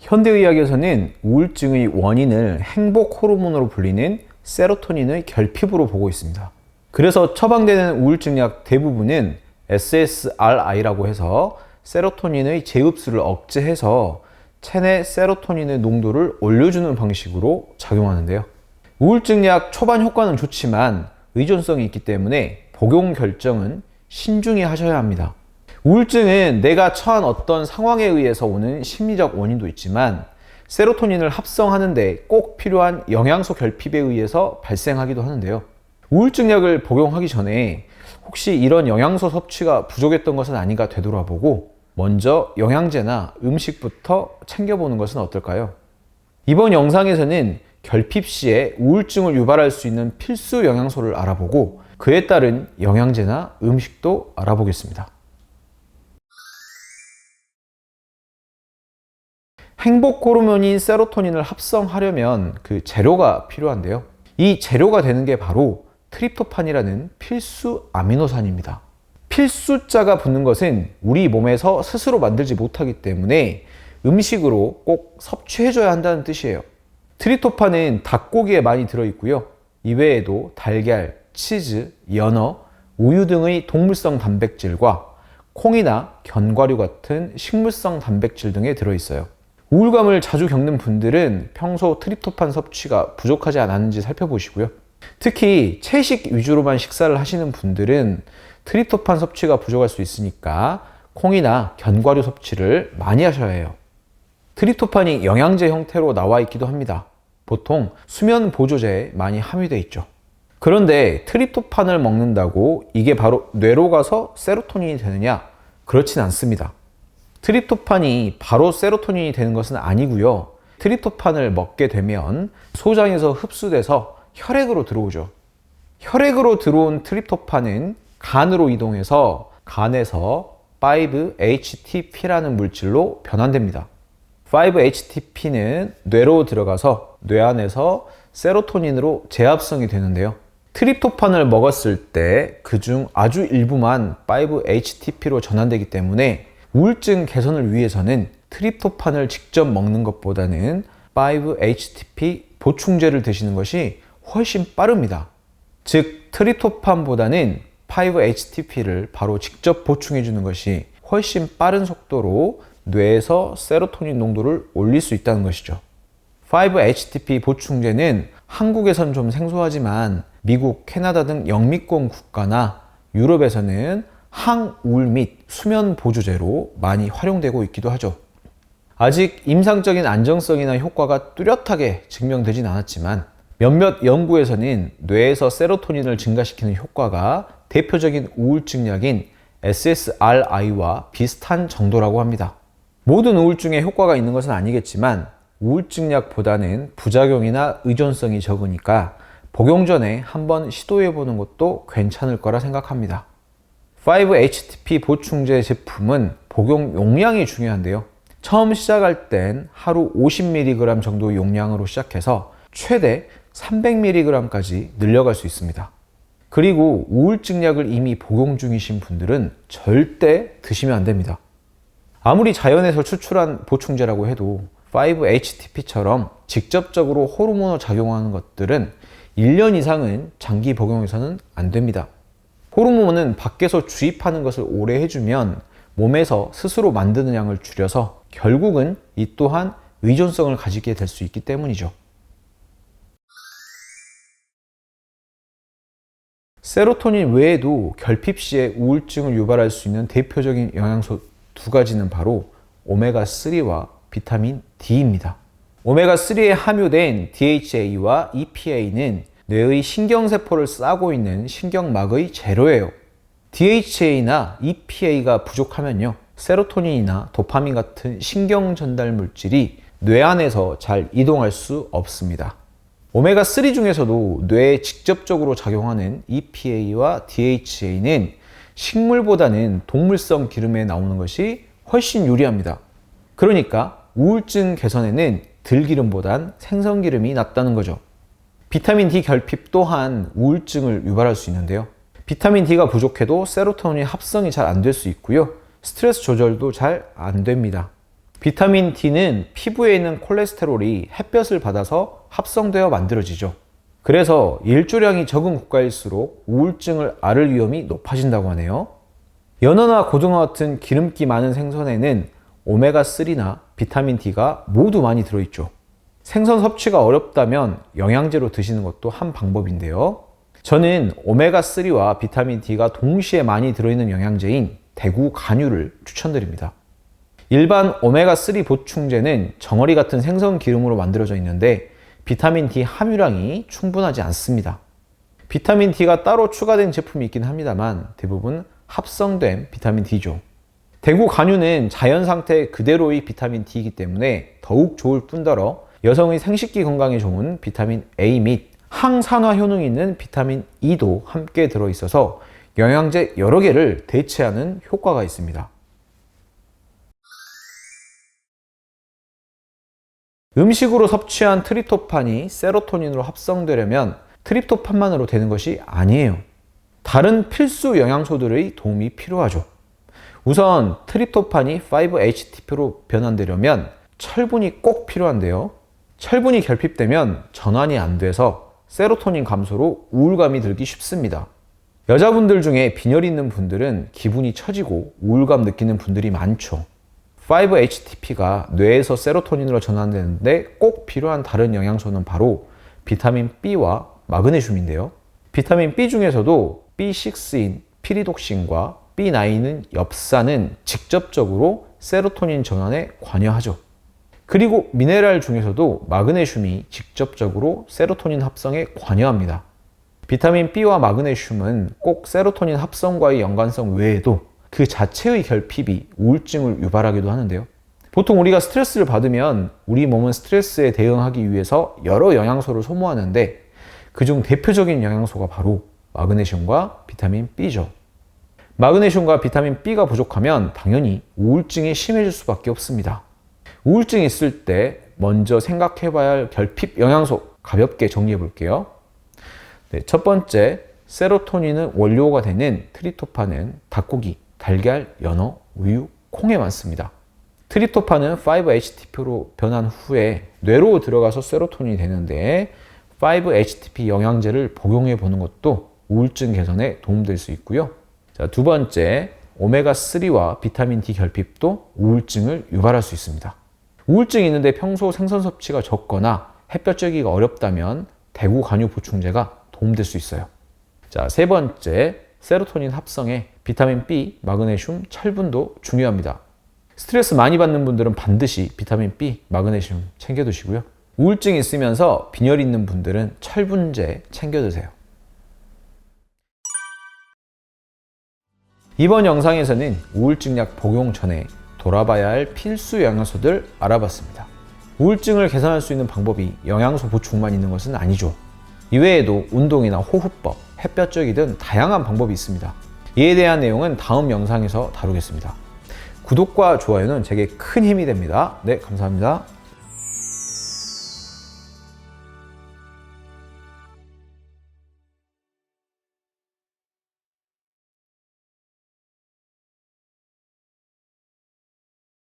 현대의학에서는 우울증의 원인을 행복 호르몬으로 불리는 세로토닌의 결핍으로 보고 있습니다. 그래서 처방되는 우울증약 대부분은 SSRI라고 해서 세로토닌의 재흡수를 억제해서 체내 세로토닌의 농도를 올려주는 방식으로 작용하는데요. 우울증약 초반 효과는 좋지만 의존성이 있기 때문에 복용 결정은 신중히 하셔야 합니다. 우울증은 내가 처한 어떤 상황에 의해서 오는 심리적 원인도 있지만 세로토닌을 합성하는데 꼭 필요한 영양소 결핍에 의해서 발생하기도 하는데요. 우울증약을 복용하기 전에 혹시 이런 영양소 섭취가 부족했던 것은 아닌가 되돌아보고 먼저 영양제나 음식부터 챙겨보는 것은 어떨까요? 이번 영상에서는 결핍 시에 우울증을 유발할 수 있는 필수 영양소를 알아보고 그에 따른 영양제나 음식도 알아보겠습니다. 행복 호르몬인 세로토닌을 합성하려면 그 재료가 필요한데요. 이 재료가 되는 게 바로 트립토판이라는 필수 아미노산입니다. 필수자가 붙는 것은 우리 몸에서 스스로 만들지 못하기 때문에 음식으로 꼭 섭취해줘야 한다는 뜻이에요. 트립토판은 닭고기에 많이 들어있고요. 이외에도 달걀, 치즈, 연어, 우유 등의 동물성 단백질과 콩이나 견과류 같은 식물성 단백질 등에 들어있어요. 우울감을 자주 겪는 분들은 평소 트립토판 섭취가 부족하지 않았는지 살펴보시고요. 특히 채식 위주로만 식사를 하시는 분들은 트립토판 섭취가 부족할 수 있으니까 콩이나 견과류 섭취를 많이 하셔야 해요. 트립토판이 영양제 형태로 나와 있기도 합니다. 보통 수면 보조제에 많이 함유되어 있죠. 그런데 트립토판을 먹는다고 이게 바로 뇌로 가서 세로토닌이 되느냐? 그렇진 않습니다. 트립토판이 바로 세로토닌이 되는 것은 아니고요. 트립토판을 먹게 되면 소장에서 흡수돼서 혈액으로 들어오죠. 혈액으로 들어온 트립토판은 간으로 이동해서 간에서 5-HTP라는 물질로 변환됩니다. 5-HTP는 뇌로 들어가서 뇌 안에서 세로토닌으로 재합성이 되는데요. 트립토판을 먹었을 때 그중 아주 일부만 5-HTP로 전환되기 때문에 우울증 개선을 위해서는 트립토판을 직접 먹는 것보다는 5-HTP 보충제를 드시는 것이 훨씬 빠릅니다. 즉 트립토판보다는 5-HTP를 바로 직접 보충해 주는 것이 훨씬 빠른 속도로 뇌에서 세로토닌 농도를 올릴 수 있다는 것이죠. 5-HTP 보충제는 한국에선 좀 생소하지만 미국, 캐나다 등 영미권 국가나 유럽에서는 항우울 및 수면 보조제로 많이 활용되고 있기도 하죠. 아직 임상적인 안정성이나 효과가 뚜렷하게 증명되진 않았지만 몇몇 연구에서는 뇌에서 세로토닌을 증가시키는 효과가 대표적인 우울증 약인 SSRI와 비슷한 정도라고 합니다. 모든 우울증에 효과가 있는 것은 아니겠지만 우울증 약보다는 부작용이나 의존성이 적으니까 복용 전에 한번 시도해 보는 것도 괜찮을 거라 생각합니다. 5-HTP 보충제 제품은 복용 용량이 중요한데요. 처음 시작할 땐 하루 50mg 정도 용량으로 시작해서 최대 300mg까지 늘려갈 수 있습니다. 그리고 우울증 약을 이미 복용 중이신 분들은 절대 드시면 안 됩니다. 아무리 자연에서 추출한 보충제라고 해도 5-HTP처럼 직접적으로 호르몬으로 작용하는 것들은 1년 이상은 장기 복용해서는 안 됩니다. 호르몬은 밖에서 주입하는 것을 오래 해주면 몸에서 스스로 만드는 양을 줄여서 결국은 이 또한 의존성을 가지게 될 수 있기 때문이죠. 세로토닌 외에도 결핍 시에 우울증을 유발할 수 있는 대표적인 영양소 두 가지는 바로 오메가3와 비타민 D입니다. 오메가3에 함유된 DHA와 EPA는 뇌의 신경세포를 싸고 있는 신경막의 재료예요. DHA나 EPA가 부족하면요, 세로토닌이나 도파민 같은 신경 전달 물질이 뇌 안에서 잘 이동할 수 없습니다. 오메가3 중에서도 뇌에 직접적으로 작용하는 EPA와 DHA는 식물보다는 동물성 기름에 나오는 것이 훨씬 유리합니다. 그러니까 우울증 개선에는 들기름보단 생선기름이 낫다는 거죠. 비타민 D 결핍 또한 우울증을 유발할 수 있는데요. 비타민 D가 부족해도 세로토닌 합성이 잘 안 될 수 있고요. 스트레스 조절도 잘 안 됩니다. 비타민 D는 피부에 있는 콜레스테롤이 햇볕을 받아서 합성되어 만들어지죠. 그래서 일조량이 적은 국가일수록 우울증을 앓을 위험이 높아진다고 하네요. 연어나 고등어 같은 기름기 많은 생선에는 오메가3나 비타민 D가 모두 많이 들어있죠. 생선 섭취가 어렵다면 영양제로 드시는 것도 한 방법인데요. 저는 오메가3와 비타민 D가 동시에 많이 들어있는 영양제인 대구 간유를 추천드립니다. 일반 오메가3 보충제는 정어리 같은 생선 기름으로 만들어져 있는데 비타민 D 함유량이 충분하지 않습니다. 비타민 D가 따로 추가된 제품이 있긴 합니다만 대부분 합성된 비타민 D죠. 대구 간유는 자연 상태 그대로의 비타민 D이기 때문에 더욱 좋을 뿐더러 여성의 생식기 건강에 좋은 비타민 A 및 항산화 효능이 있는 비타민 E도 함께 들어있어서 영양제 여러 개를 대체하는 효과가 있습니다. 음식으로 섭취한 트립토판이 세로토닌으로 합성되려면 트립토판만으로 되는 것이 아니에요. 다른 필수 영양소들의 도움이 필요하죠. 우선 트립토판이 5-HTP로 변환되려면 철분이 꼭 필요한데요. 철분이 결핍되면 전환이 안 돼서 세로토닌 감소로 우울감이 들기 쉽습니다. 여자분들 중에 빈혈이 있는 분들은 기분이 처지고 우울감 느끼는 분들이 많죠. 5-HTP가 뇌에서 세로토닌으로 전환되는데 꼭 필요한 다른 영양소는 바로 비타민 B와 마그네슘인데요. 비타민 B 중에서도 B6인 피리독신과 B9은 엽산은 직접적으로 세로토닌 전환에 관여하죠. 그리고 미네랄 중에서도 마그네슘이 직접적으로 세로토닌 합성에 관여합니다. 비타민 B와 마그네슘은 꼭 세로토닌 합성과의 연관성 외에도 그 자체의 결핍이 우울증을 유발하기도 하는데요. 보통 우리가 스트레스를 받으면 우리 몸은 스트레스에 대응하기 위해서 여러 영양소를 소모하는데 그중 대표적인 영양소가 바로 마그네슘과 비타민 B죠. 마그네슘과 비타민 B가 부족하면 당연히 우울증이 심해질 수밖에 없습니다. 우울증이 있을 때 먼저 생각해봐야 할 결핍 영양소 가볍게 정리해 볼게요. 네, 첫 번째, 세로토닌은 원료가 되는 트립토판은 닭고기, 달걀, 연어, 우유, 콩에 많습니다. 트립토판은 5-HTP로 변한 후에 뇌로 들어가서 세로토닌이 되는데 5-HTP 영양제를 복용해 보는 것도 우울증 개선에 도움될 수 있고요. 자, 두 번째, 오메가3와 비타민 D 결핍도 우울증을 유발할 수 있습니다. 우울증이 있는데 평소 생선 섭취가 적거나 햇볕 쬐기가 어렵다면 대구 간유 보충제가 도움될 수 있어요. 자, 세 번째, 세로토닌 합성에 비타민 B, 마그네슘, 철분도 중요합니다. 스트레스 많이 받는 분들은 반드시 비타민 B, 마그네슘 챙겨 드시고요. 우울증이 있으면서 빈혈이 있는 분들은 철분제 챙겨 드세요. 이번 영상에서는 우울증 약 복용 전에 돌아봐야 할 필수 영양소들 알아봤습니다. 우울증을 개선할 수 있는 방법이 영양소 보충만 있는 것은 아니죠. 이외에도 운동이나 호흡법, 햇볕 쬐기 등 다양한 방법이 있습니다. 이에 대한 내용은 다음 영상에서 다루겠습니다. 구독과 좋아요는 제게 큰 힘이 됩니다. 네, 감사합니다.